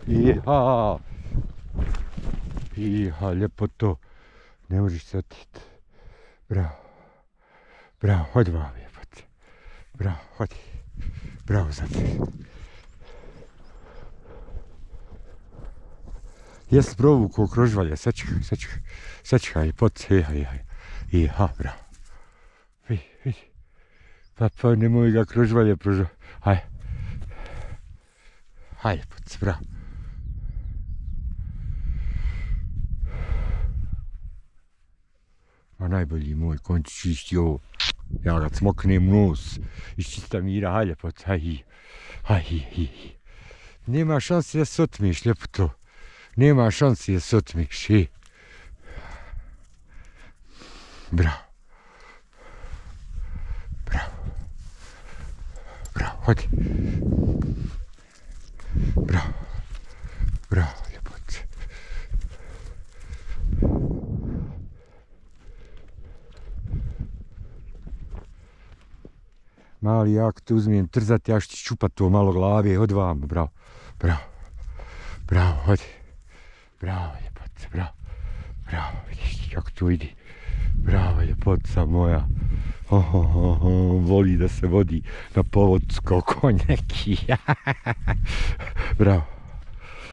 Iha. Iha, lijepo to. Ne možeš se otiti. Bravo. Bravo, hodi vam jebote. Bravo, hodi. Bravo za te. Jes provukao kroz žvalje, sačekaj, ljepote. Iha, bravo. Vidi. Pa nemoj ga kroz žvalje prožao. Hajde, ljepote, bravo. A najbolji moj končić isti ovo. Ja ga cmoknem nos. Iz čista mira, hajde, ljepote, hajde. Nema šanse da se otmiš, ljepoto. Nema šanse da se otmiš, Bravo. Bravo, hodi. Bravo, ljepote. Mali, ja ako te uzmijem trzati, ja ću ti čupat to malo glave, od vamo, bravo. Bravo, hodi. Bravo, ljepote, bravo, vidiš ti kako to ide. Bravo, ljepotica moja. Voli da se vodi na povodcu kao konj neki. Bravo.